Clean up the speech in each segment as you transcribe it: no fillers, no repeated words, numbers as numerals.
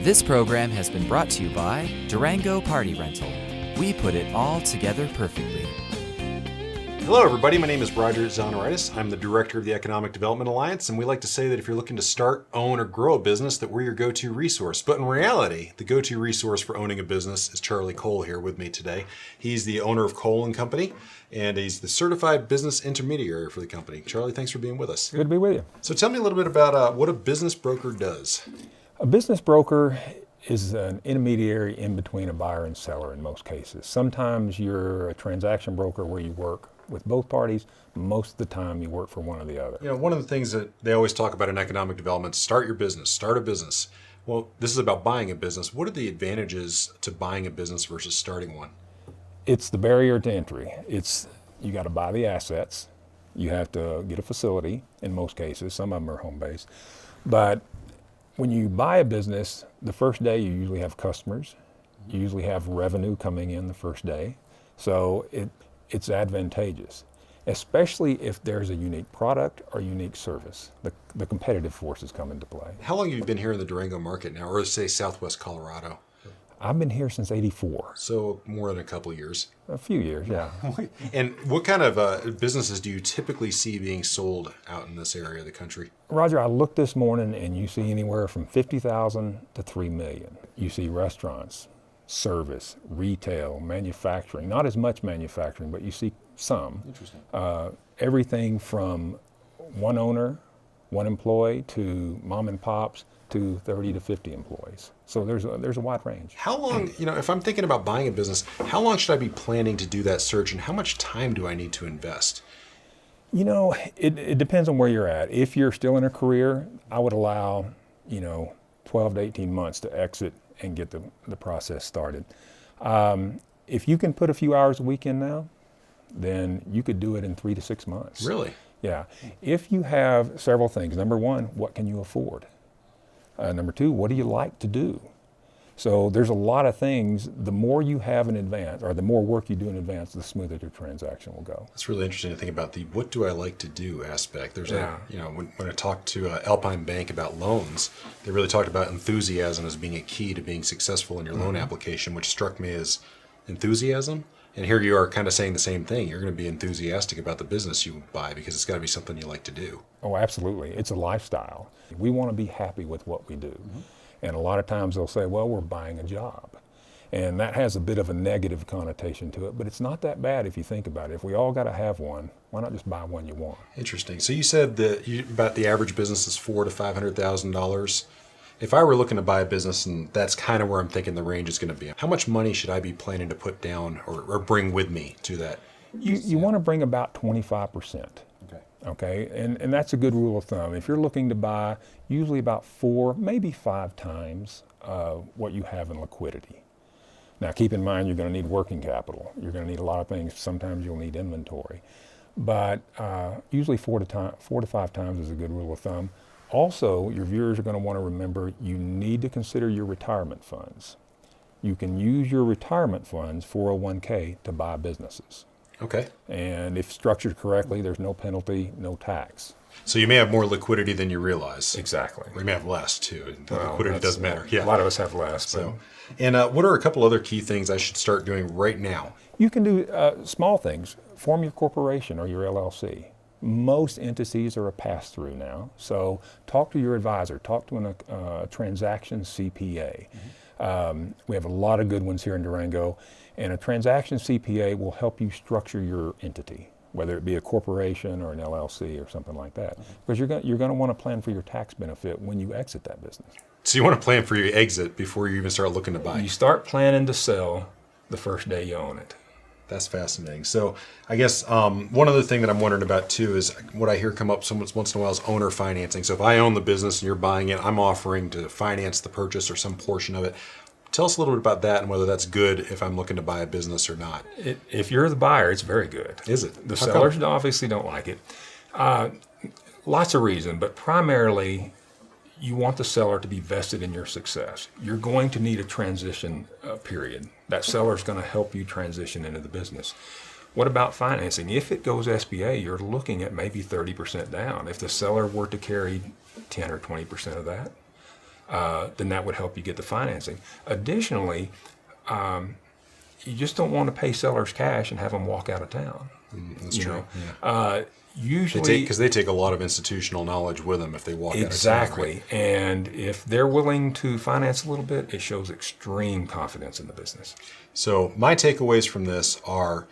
This program has been brought to you by Durango Party Rental. We put it all together perfectly. Hello everybody, my name is Roger Zanoritis. I'm the Director of the Economic Development Alliance, and we like to say that if you're looking to start, own, or grow a business, that we're your go-to resource. But in reality, the go-to resource for owning a business is Charlie Cole here with me today. He's the owner of Cole & Company, and he's the certified business intermediary for the company. Charlie, thanks for being with us. Good to be with you. So tell me a little bit about what a business broker does. A business broker is an intermediary in between a buyer and seller in most cases. Sometimes you're a transaction broker where you work with both parties. Most of the time you work for one or the other. You know, one of the things that they always talk about in economic development, start your business, start a business. Well, this is about buying a business. What are the advantages to buying a business versus starting one? It's the barrier to entry. You got to buy the assets. You have to get a facility in most cases. Some of them are home-based. But when you buy a business, the first day you usually have customers. You usually have revenue coming in the first day. So it's advantageous, especially if there's a unique product or unique service. The competitive forces come into play. How long have you been here in the Durango market now, or say Southwest Colorado? I've been here since '84. So more than a couple of years. A few years, yeah. And what kind of businesses do you typically see being sold out in this area of the country? Roger, I looked this morning and you see anywhere from 50,000 to 3 million. You see restaurants, service, retail, manufacturing, not as much manufacturing, but you see some. Interesting. Everything from one owner, one employee, to mom and pops, to 30 to 50 employees. So there's a wide range. How long, if I'm thinking about buying a business, how long should I be planning to do that search, and how much time do I need to invest? It depends on where you're at. If you're still in a career, I would allow, 12 to 18 months to exit and get the process started. If you can put a few hours a week in now, then you could do it in 3 to 6 months. Really? Yeah. If you have several things, number one, what can you afford? Number two, what do you like to do? So there's a lot of things. The more you have in advance, or the more work you do in advance, the smoother your transaction will go. It's really interesting to think about the what do I like to do aspect. There's when I talked to Alpine Bank about loans, they really talked about enthusiasm as being a key to being successful in your loan application, which struck me as enthusiasm. And here you are kind of saying the same thing. You're going to be enthusiastic about the business you buy because it's got to be something you like to do. Oh, absolutely. It's a lifestyle. We want to be happy with what we do. Mm-hmm. And a lot of times they'll say, well, we're buying a job. And that has a bit of a negative connotation to it, but it's not that bad if you think about it. If we all got to have one, why not just buy one you want? Interesting. So you said that about the average business is $400,000 to $500,000. If I were looking to buy a business, and that's kind of where I'm thinking the range is going to be, how much money should I be planning to put down or bring with me to that? You want to bring about 25%. Okay, and that's a good rule of thumb. If you're looking to buy, usually about 4, maybe 5 times what you have in liquidity. Now keep in mind you're going to need working capital. You're going to need a lot of things. Sometimes you'll need inventory. But usually 4 to 5 times is a good rule of thumb. Also, your viewers are going to want to remember you need to consider your retirement funds. You can use your retirement funds, 401k, to buy businesses. Okay. And if structured correctly, there's no penalty, no tax. So you may have more liquidity than you realize. Exactly. Or you may have less too. Liquidity does matter. Yeah. A lot of us have less. So, and what are a couple other key things I should start doing right now? You can do small things. Form your corporation or your LLC. Most entities are a pass-through now. So talk to your advisor. Talk to a transaction CPA. Mm-hmm. We have a lot of good ones here in Durango. And a transaction CPA will help you structure your entity, whether it be a corporation or an LLC or something like that. Because you're going to want to plan for your tax benefit when you exit that business. So you want to plan for your exit before you even start looking to buy? You start planning to sell the first day you own it. That's fascinating. So I guess one other thing that I'm wondering about too is what I hear come up once in a while is owner financing. So if I own the business and you're buying it, I'm offering to finance the purchase or some portion of it. Tell us a little bit about that and whether that's good if I'm looking to buy a business or not. If you're the buyer, it's very good. Is it? The sellers obviously don't like it. Lots of reasons, but primarily you want the seller to be vested in your success. You're going to need a transition period. That seller is going to help you transition into the business. What about financing? If it goes SBA, you're looking at maybe 30% down. If the seller were to carry 10 or 20% of that, then that would help you get the financing. Additionally, you just don't want to pay sellers cash and have them walk out of town. That's true. Usually, Because they take a lot of institutional knowledge with them if they walk out of town. exactly. And if they're willing to finance a little bit, it shows extreme confidence in the business. So my takeaways from this are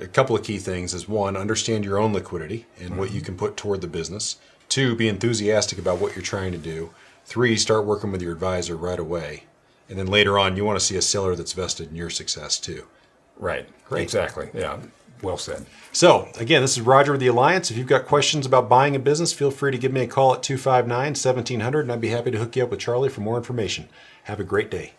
a couple of key things. Is one, understand your own liquidity and what you can put toward the business. Two, be enthusiastic about what you're trying to do. Three, start working with your advisor right away. And then later on, you want to see a seller that's vested in your success too. Right. Great. Exactly. Yeah. Well said. So again, this is Roger with the Alliance. If you've got questions about buying a business, feel free to give me a call at 259-1700, and I'd be happy to hook you up with Charlie for more information. Have a great day.